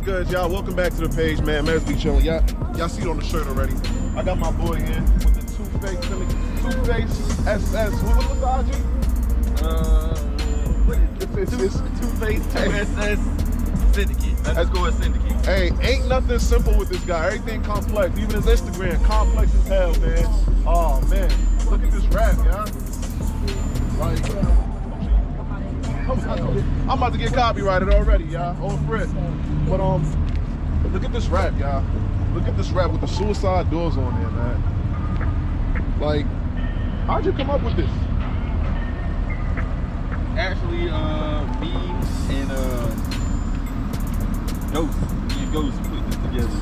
what's good, y'all? Welcome back to the page, man. Man's be chilling. Y'all see it on the shirt already. I got my boy in with the Two-Face SS. What's the IG? It's Two-Face 2SS Syndicate. _ Syndicate. Hey, ain't nothing simple with this guy. Everything complex. Even his Instagram, complex as hell, man. Oh man, look at this rap, y'all. Like, I'm about to get copyrighted already, y'all. On Frit. But look at this rap, y'all. Look at this rap with the suicide doors on there, man. Like, how'd you come up with this? Actually, me and Ghost. Me and Ghost put this together.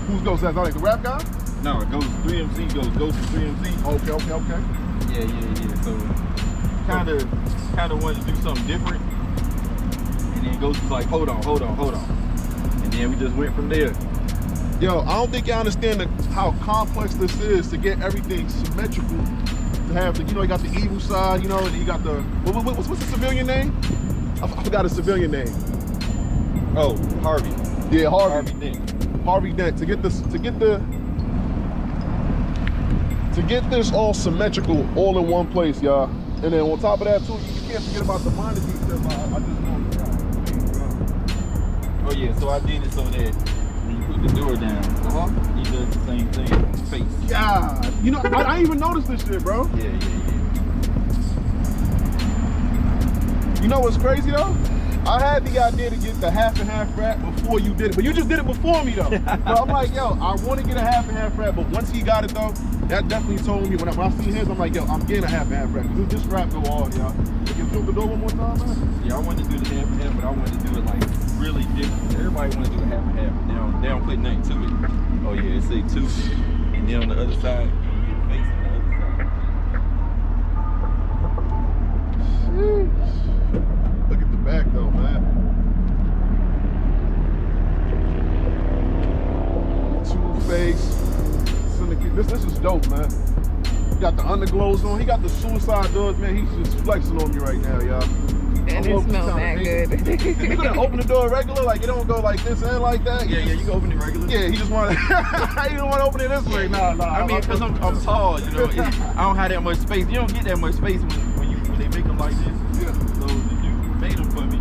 Who's Ghost? That's like the rap guy? No, Ghost 3MC. Ghost is 3MC. Okay. Yeah. So kind of wanted to do something different, and then Ghost was like, hold on, and then we just went from there. Yo, I don't think y'all understand how complex this is to get everything symmetrical. To have the, you got the evil side, and then you got the what's the civilian name? I forgot his civilian name. Oh, Harvey. Yeah, Harvey Dent. Harvey Dent. To get this all symmetrical, all in one place, y'all. And then on top of that too, you can't forget about the minor details. I just Oh yeah, so I did it so that when you put the door down, he does the same thing with his face. Yeah, I didn't even notice this shit, bro. Yeah. You know what's crazy though? I had the idea to get the half and half wrap before you did it, but you just did it before me though. So I'm like, yo, I want to get a half and half wrap, but once he got it though, that definitely told me when I seen his, I'm like, yo, I'm getting a half and half wrap. Cause this wrap go hard, y'all. Can you flip the door one more time, man? Yeah, I wanted to do the half and half, but I wanted to do it like really different. Everybody want to do the half and half. They don't put nothing to it. Oh yeah, it say 2, and then on the other side, facing the other side. Look at the back though, man. Two-Face Syndicate. This is dope, man. He got the underglows on. He got the suicide doors, man. He's just flexing on me right now, y'all. And it smells that good. You gonna open the door regular, like it don't go like this and like that? Yeah, you can open it regular. Yeah, he just want to. He don't want to open it this way. Nah. I mean, because I'm tall, I don't have that much space. You don't get that much space when they make them like this. Yeah. So the dude made them for me.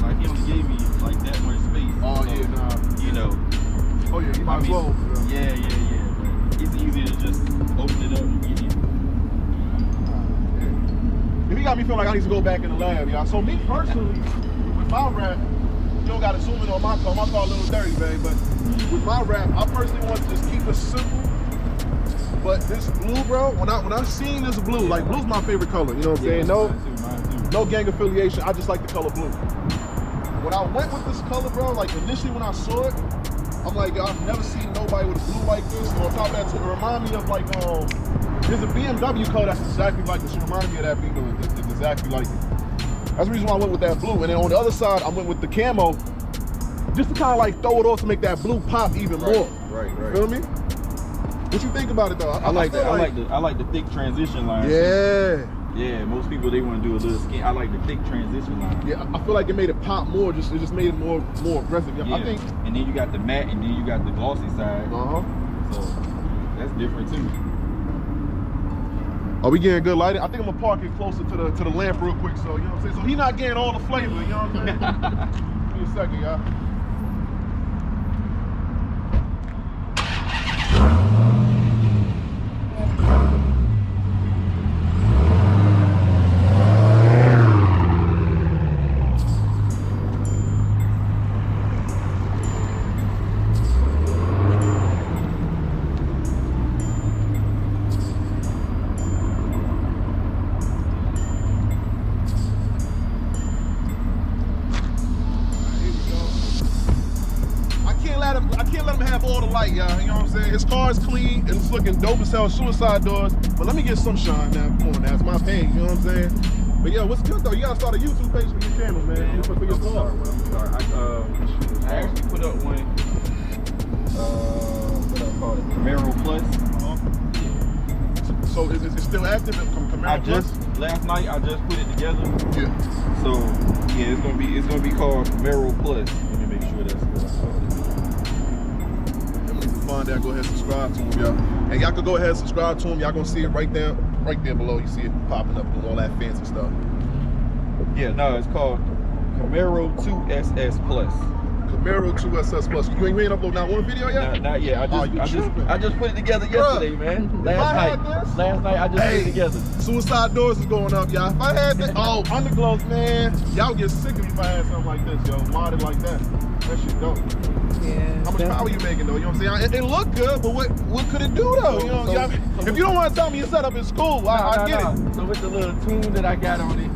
Like he only gave me like that much space. Oh so, yeah, nah. Oh yeah, you might as well. Yeah. But it's easier to just open it up and get in. He got me feeling like I need to go back in the lab, y'all. So me personally, with my rap, you don't gotta zoom in on my car. My car a little dirty, babe. But with my rap, I personally want to just keep it simple. But this blue, bro, when I seen this blue, like blue's my favorite color. You know what I'm saying? Mine too. No gang affiliation. I just like the color blue. When I went with this color, bro, like initially when I saw it, I'm like, yo, I've never seen nobody with a blue like this. And on top of that, too, it reminded me of like, there's a BMW color that's exactly like this. It reminded me of that BMW. It's exactly like it. That's the reason why I went with that blue. And then on the other side, I went with the camo, just to kind of like throw it off to make that blue pop even more. Right. You feel me? What you think about it though? I like that. I like the thick transition line. Yeah. Yeah, most people they want to do a little skin. I like the thick transition line. Yeah, I feel like it made it pop more. It just made it more aggressive. Yeah. I think. And then you got the matte, and then you got the glossy side. So that's different too. Are we getting good lighting? I think I'm gonna park it closer to the lamp real quick. So you know what I'm saying. So he's not getting all the flavor. You know what I'm saying. Give me a second, y'all. I can't let him have all the light, y'all. You know what I'm saying? His car is clean and it's looking dope as hell, suicide doors. But let me get some shine now. Come on, that's my page, you know what I'm saying? But yeah, what's good though? You gotta start a YouTube page for your channel, man. For your car. I actually put up one, what I call it, Camaro Plus. So is it still active? Camaro Plus? Last night I just put it together. Yeah. So yeah, it's gonna be called Camaro Plus. Let me make sure that's what I call it. Let me find that. Go ahead and subscribe to him, y'all. And y'all can go ahead and subscribe to him. Y'all gonna see it right there below. You see it popping up doing all that fancy stuff. Yeah, no, it's called Camaro 2SS Plus. Camaro 2SS Plus. You ain't upload not one video yet? Not yet. I just put it together yesterday, man. Last night I just put it together. Suicide doors is going up, y'all. If I had this, underglows, man, y'all get sick of me if I had something like this, yo. Modded like that. That shit dope. Yeah. How much power you making though? You know what I'm saying? It looked good, but what could it do though? You know, if you don't want to tell me your setup in school, I get it. So with the little tune that I got on it,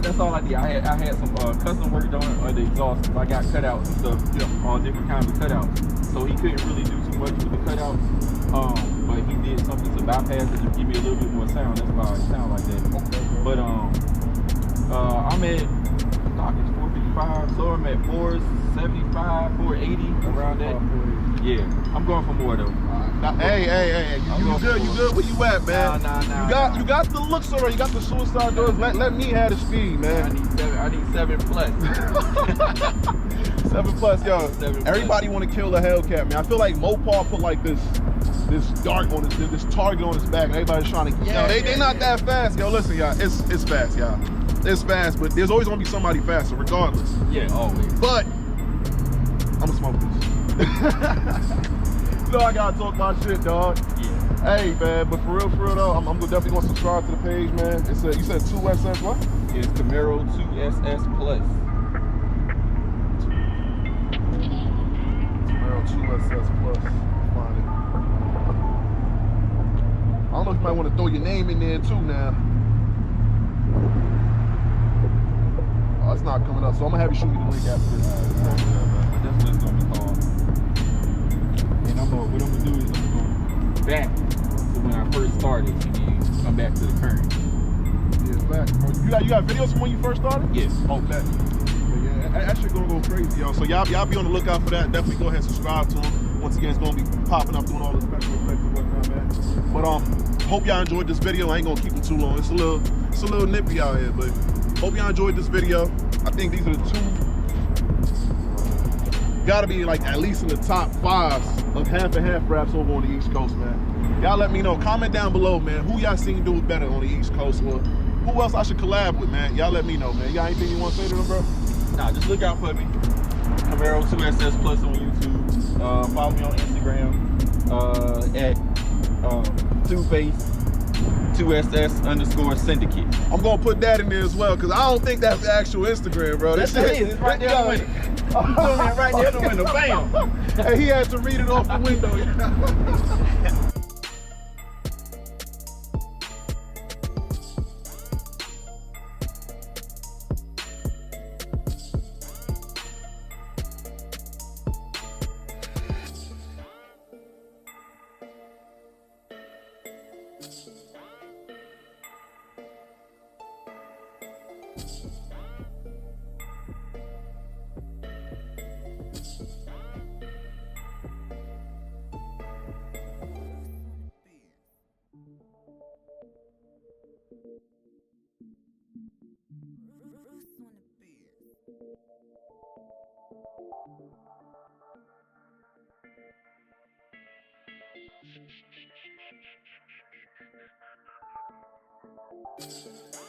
that's all I did. I had some custom work done on the exhaust. I got cutouts and stuff, all different kinds of cutouts. So he couldn't really do too much with the cutouts. But he did something to bypass it to give me a little bit more sound. That's why it sound like that. Okay. But I'm at stock is 455, so I'm at 475, 480 around that. Yeah, I'm going for more though. Hey, you good? You good? Where you at, man? Nah. You got the looks already. You got the suicide doors. Let me have the speed, man. I need 7 plus. 7 plus, yo. 7 plus. Everybody want to kill the Hellcat, man. I feel like Mopar put like this dart on this target on his back, and everybody's trying to. They not that fast, yo. Listen, y'all, it's fast, y'all. It's fast, but there's always gonna be somebody faster, regardless. Yeah, always. But I'ma smoke this. You know I gotta talk my shit, dog. Yeah. Hey, man, but for real though, I'm definitely gonna subscribe to the page, man. You said 2SS what? It's Camaro 2SS Plus. Camaro 2SS Plus. Find it. I don't know if you might want to throw your name in there too now. Oh, it's not coming up, so I'm gonna have you shoot me the link after this. That's what it's gonna be called. And what I'm gonna do is I'm gonna go back to when I first started and then come back to the current. Yeah, it's back. You got videos from when you first started? Yes. Okay. Yeah, that shit gonna go crazy, yo. So y'all be on the lookout for that. Definitely go ahead and subscribe to him. Once again, it's gonna be popping up doing all the special effects and whatnot, man. But hope y'all enjoyed this video. I ain't gonna keep it too long. It's a little nippy out here, but hope y'all enjoyed this video. I think these are the two. Gotta be like at least in the top 5s of half and half raps over on the East Coast, man. Y'all let me know. Comment down below, man. Who y'all seen do it better on the East Coast, or who else I should collab with, man? Y'all let me know, man. Y'all anything you want to say to them, bro? Nah, just look out for me. Camaro 2SS Plus on YouTube. Follow me on Instagram at Two-Face 2SS_syndicate. I'm gonna put that in there as well, because I don't think that's the actual Instagram, bro. That's it. It's right there in the window. Right there in the window. Bam. Hey, he had to read it off the window. Thank you.